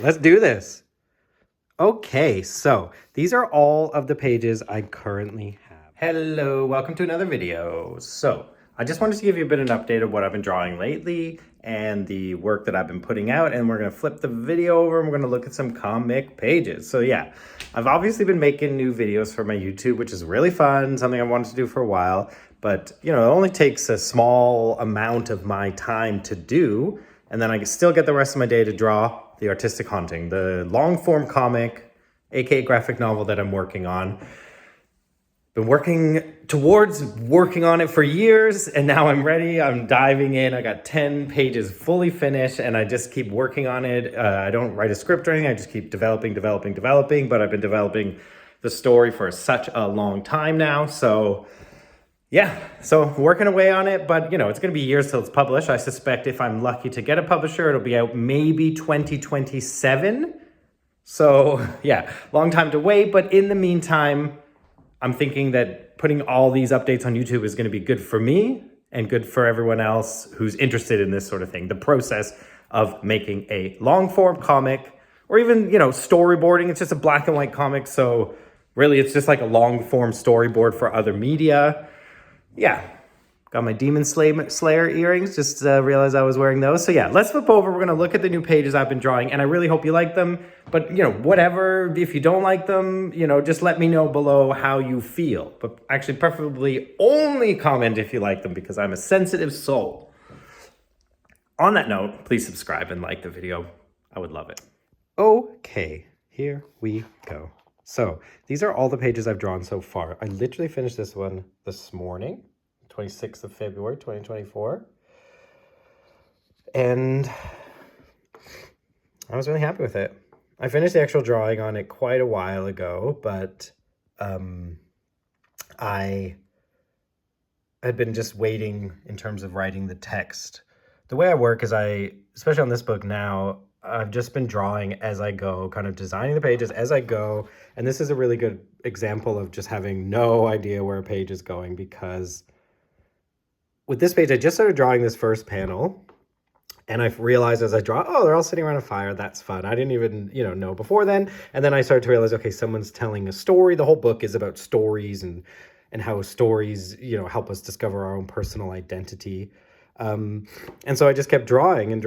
Let's do this. Okay, so these are all of the pages I currently have. Hello, welcome to another video. So I just wanted to give you a bit of an update of what I've been drawing lately and the work that I've been putting out, and we're gonna flip the video over and we're gonna look at some comic pages. So yeah, I've obviously been making new videos for my YouTube, which is really fun, something I wanted to do for a while, but it only takes a small amount of my time to do, and then I can still get the rest of my day to draw The Artistic Haunting, the long form comic, aka graphic novel that I'm working on. Been working on it for years, and now I'm ready. I'm diving in. I got 10 pages fully finished, and I just keep working on it. I don't write a script or anything. I just keep developing, but I've been developing the story for such a long time now. So yeah, so working away on it, but it's going to be years till it's published. I suspect if I'm lucky to get a publisher, it'll be out maybe 2027. So yeah, long time to wait, but in the meantime, I'm thinking that putting all these updates on YouTube is going to be good for me and good for everyone else who's interested in this sort of thing. The process of making a long form comic or even, storyboarding. It's just a black and white comic. So really it's just like a long form storyboard for other media. Yeah. Got my Demon Slayer earrings, just realized I was wearing those. So yeah, let's flip over. We're going to look at the new pages I've been drawing, and I really hope you like them. But, whatever, if you don't like them, just let me know below how you feel. But actually, preferably only comment if you like them, because I'm a sensitive soul. On that note, please subscribe and like the video. I would love it. Okay, here we go. So these are all the pages I've drawn so far. I literally finished this one this morning. 26th of February, 2024. And I was really happy with it. I finished the actual drawing on it quite a while ago, but I had been just waiting in terms of writing the text. The way I work is especially on this book now, I've just been drawing as I go, kind of designing the pages as I go. And this is a really good example of just having no idea where a page is going, because with this page, I just started drawing this first panel, and I realized as I draw, oh, they're all sitting around a fire. That's fun. I didn't even, know before then. And then I started to realize, okay, someone's telling a story. The whole book is about stories and how stories, help us discover our own personal identity. And so I just kept drawing, and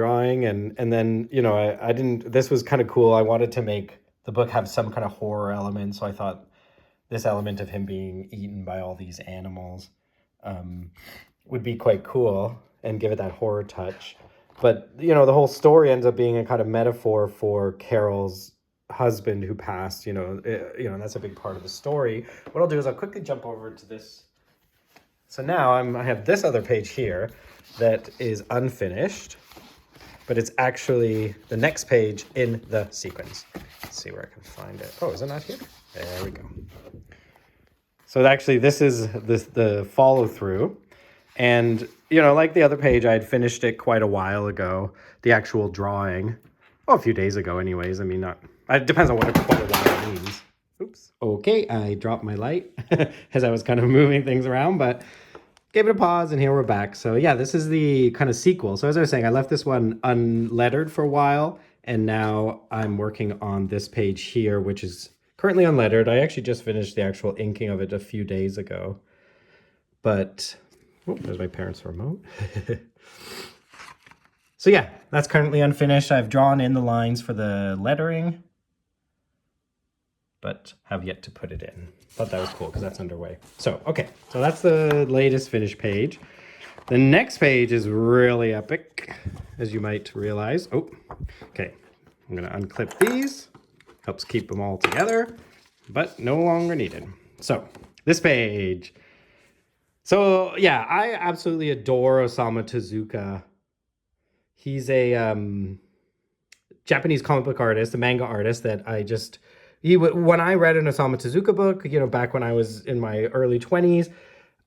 then, I didn't, this was kind of cool. I wanted to make the book have some kind of horror element. So I thought this element of him being eaten by all these animals, would be quite cool and give it that horror touch. But, the whole story ends up being a kind of metaphor for Carol's husband who passed, and that's a big part of the story. What I'll do is I'll quickly jump over to this. So now I have this other page here that is unfinished, but it's actually the next page in the sequence. Let's see where I can find it. Oh, is it not here? There we go. So actually this is the follow through. And, like the other page, I had finished it quite a while ago, the actual drawing. Well, a few days ago anyways. I mean, it depends on what quite a while means. Oops. Okay, I dropped my light as I was kind of moving things around, but gave it a pause, and here we're back. So yeah, this is the kind of sequel. So as I was saying, I left this one unlettered for a while, and now I'm working on this page here, which is currently unlettered. I actually just finished the actual inking of it a few days ago. But oh, there's my parents' remote. So yeah, that's currently unfinished. I've drawn in the lines for the lettering, but have yet to put it in. Thought that was cool because that's underway. So, okay, so that's the latest finished page. The next page is really epic, as you might realize. Oh, okay. I'm gonna unclip these. Helps keep them all together, but no longer needed. So, this page. So yeah, I absolutely adore Osamu Tezuka. He's a Japanese comic book artist, a manga artist that when I read an Osamu Tezuka book, back when I was in my early 20s,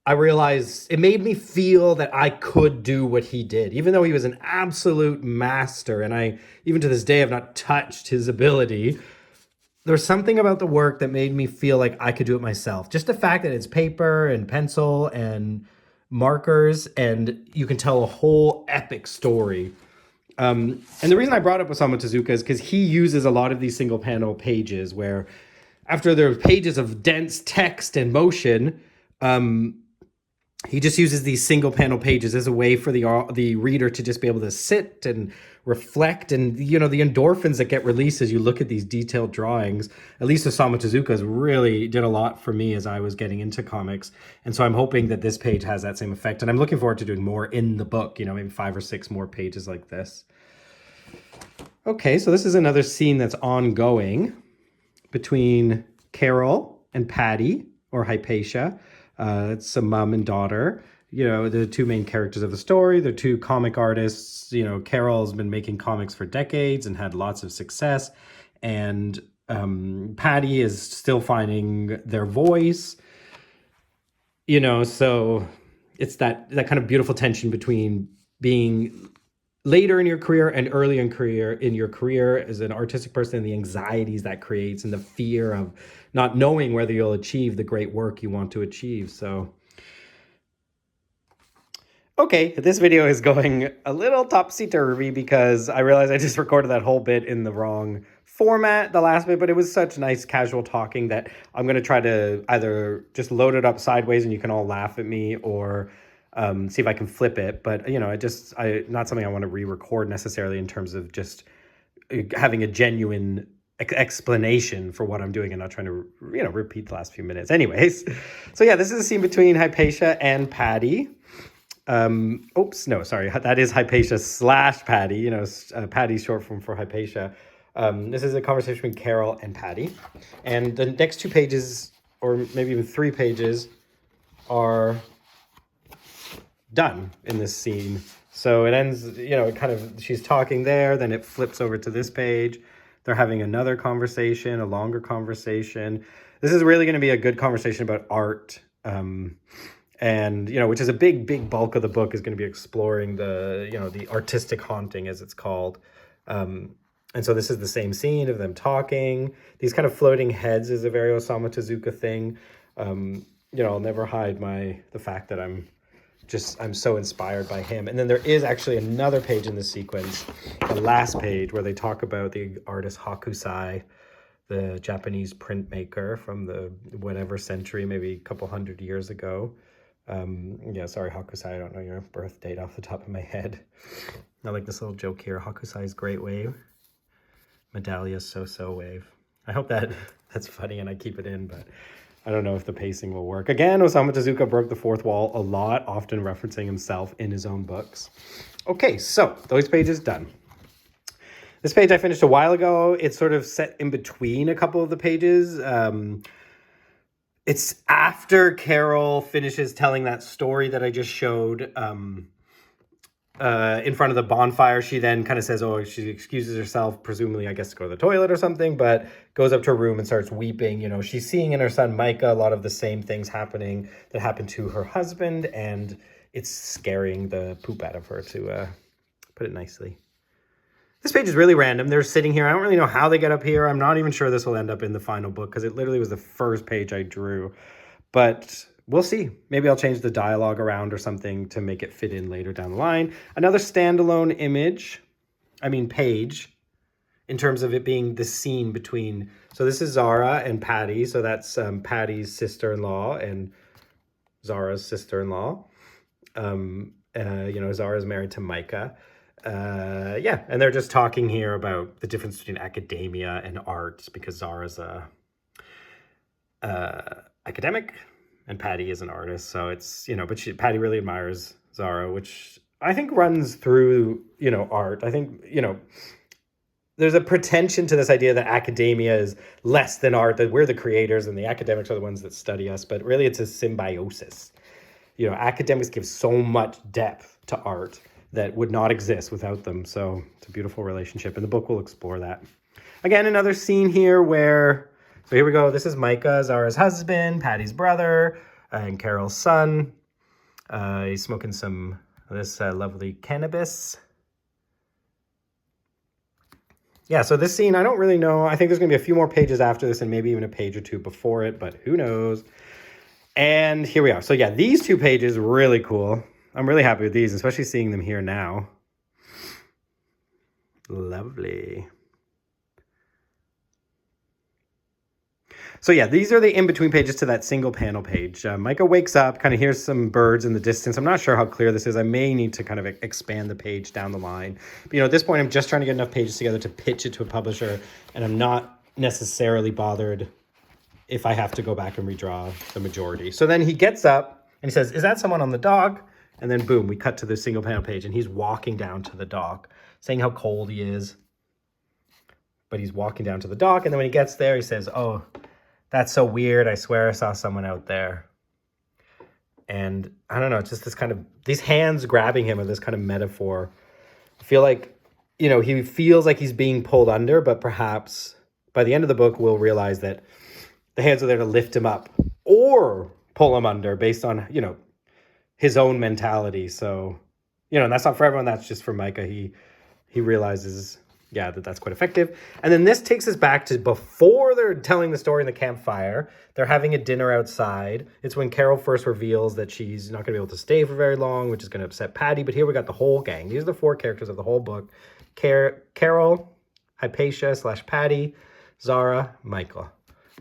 I realized it made me feel that I could do what he did, even though he was an absolute master. And I, even to this day, have not touched his ability. There's something about the work that made me feel like I could do it myself. Just the fact that it's paper and pencil and markers, and you can tell a whole epic story. And the reason I brought up Osamu Tezuka is because he uses a lot of these single panel pages where after there are pages of dense text and motion, he just uses these single panel pages as a way for the reader to just be able to sit and reflect, and the endorphins that get released as you look at these detailed drawings. At least Osamu Tezuka's really did a lot for me as I was getting into comics, and so I'm hoping that this page has that same effect, and I'm looking forward to doing more in the book, maybe 5 or 6 more pages like this. Okay, so this is another scene that's ongoing between Carol and Patty, or Hypatia. It's a mom and daughter, the two main characters of the story. They're two comic artists. Carol's been making comics for decades and had lots of success. And Patty is still finding their voice, so it's that kind of beautiful tension between being later in your career and early in your career as an artistic person, and the anxieties that creates and the fear of not knowing whether you'll achieve the great work you want to achieve. So, okay, this video is going a little topsy-turvy because I realized I just recorded that whole bit in the wrong format, the last bit, but it was such nice casual talking that I'm going to try to either just load it up sideways and you can all laugh at me, or see if I can flip it. But, not something I want to re-record necessarily in terms of just having a genuine explanation for what I'm doing and not trying to, repeat the last few minutes. Anyways, so yeah, this is a scene between Hypatia and Patty. That is Hypatia / Patty. Patty's short form for Hypatia. This is a conversation between Carol and Patty. And the next 2 pages, or maybe even 3 pages, are done in this scene. So it ends, she's talking there, then it flips over to this page. They're having another conversation, a longer conversation. This is really going to be a good conversation about art. Which is a big bulk of the book, is going to be exploring the artistic haunting, as it's called. And so this is the same scene of them talking. These kind of floating heads is a very Osamu Tezuka thing. I'll never hide the fact that I'm so inspired by him. And then there is actually another page in the sequence, the last page, where they talk about the artist Hokusai, the Japanese printmaker from the whatever century, maybe a couple hundred years ago. Sorry, Hokusai, I don't know your birth date off the top of my head. I like this little joke here. Hokusai's Great Wave, Medalia's So-So Wave. I hope that's funny and I keep it in, but I don't know if the pacing will work. Again, Osamu Tezuka broke the fourth wall a lot, often referencing himself in his own books. Okay, so those pages done. This page I finished a while ago. It's sort of set in between a couple of the pages. It's after Carol finishes telling that story that I just showed in front of the bonfire. She then kind of says, she excuses herself, presumably, I guess, to go to the toilet or something, but goes up to her room and starts weeping. She's seeing in her son Micah a lot of the same things happening that happened to her husband, and it's scaring the poop out of her, to put it nicely. This page is really random. They're sitting here. I don't really know how they get up here. I'm not even sure this will end up in the final book because it literally was the first page I drew. But we'll see. Maybe I'll change the dialogue around or something to make it fit in later down the line. Another standalone page, in terms of it being the scene between. So this is Zara and Patty. So that's Patty's sister-in-law and Zara's sister-in-law. Zara's married to Micah. And they're just talking here about the difference between academia and art, because Zara's a academic and Patty is an artist. So it's, Patty really admires Zara, which I think runs through, art. I think, there's a pretension to this idea that academia is less than art, that we're the creators and the academics are the ones that study us, but really it's a symbiosis. Academics give so much depth to art that would not exist without them. So it's a beautiful relationship, and the book will explore that. Again, another scene here where, so here we go. This is Micah, Zara's husband, Patty's brother, and Carol's son. He's smoking some of this lovely cannabis. Yeah, so this scene, I don't really know. I think there's going to be a few more pages after this and maybe even a page or two before it, but who knows? And here we are. So yeah, these 2 pages, really cool. I'm really happy with these, especially seeing them here now. Lovely. So yeah, these are the in-between pages to that single panel page. Micah wakes up, kind of hears some birds in the distance. I'm not sure how clear this is. I may need to kind of expand the page down the line. But, at this point, I'm just trying to get enough pages together to pitch it to a publisher, and I'm not necessarily bothered if I have to go back and redraw the majority. So then he gets up and he says, "Is that someone on the dock?" And then boom, we cut to the single panel page, and he's walking down to the dock, saying how cold he is. But he's walking down to the dock, and then when he gets there, he says, "Oh, that's so weird. I swear I saw someone out there." And I don't know, it's just this kind of, these hands grabbing him are this kind of metaphor. I feel like, he feels like he's being pulled under, but perhaps by the end of the book, we'll realize that the hands are there to lift him up or pull him under based on, his own mentality. So, and that's not for everyone. That's just for Micah. He realizes, yeah, that's quite effective. And then this takes us back to before they're telling the story in the campfire. They're having a dinner outside. It's when Carol first reveals that she's not going to be able to stay for very long, which is going to upset Patty. But here we got the whole gang. These are the 4 characters of the whole book. Carol, Hypatia / Patty, Zara, Micah.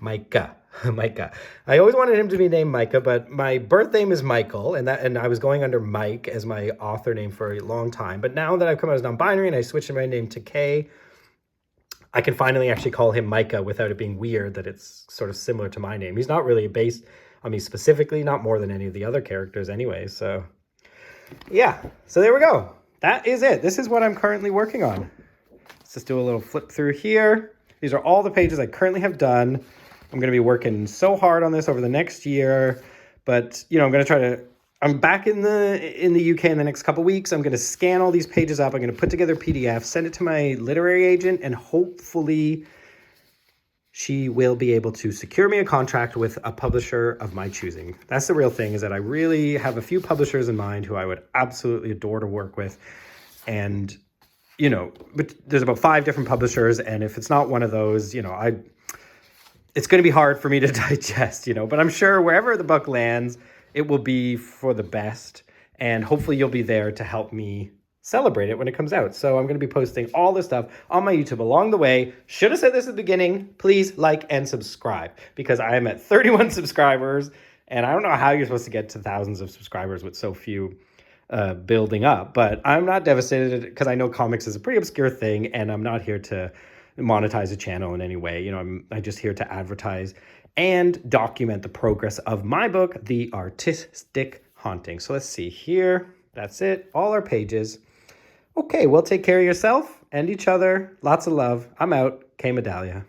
Micah. I always wanted him to be named Micah, but my birth name is Michael, and I was going under Mike as my author name for a long time. But now that I've come out as non-binary and I switched my name to Kay, I can finally actually call him Micah without it being weird that it's sort of similar to my name. He's not really based on me specifically, not more than any of the other characters anyway. So yeah, so there we go. That is it. This is what I'm currently working on. Let's just do a little flip through here. These are all the pages I currently have done. I'm going to be working so hard on this over the next year, but I'm going to try to, I'm back in the UK in the next couple weeks. I'm going to scan all these pages up. I'm going to put together a PDF, send it to my literary agent, and hopefully she will be able to secure me a contract with a publisher of my choosing. That's the real thing, is that I really have a few publishers in mind who I would absolutely adore to work with. And, but there's about 5 different publishers. And if it's not one of those, it's going to be hard for me to digest, but I'm sure wherever the book lands, it will be for the best. And hopefully you'll be there to help me celebrate it when it comes out. So I'm going to be posting all this stuff on my YouTube along the way. Should have said this at the beginning. Please like and subscribe, because I am at 31 subscribers. And I don't know how you're supposed to get to thousands of subscribers with so few building up. But I'm not devastated, because I know comics is a pretty obscure thing. And I'm not here to monetize a channel in any way. I'm just here to advertise and document the progress of my book, The Artistic Haunting. So let's see here. That's it. All our pages. Okay, well, take care of yourself and each other. Lots of love. I'm out. Kay Medallia.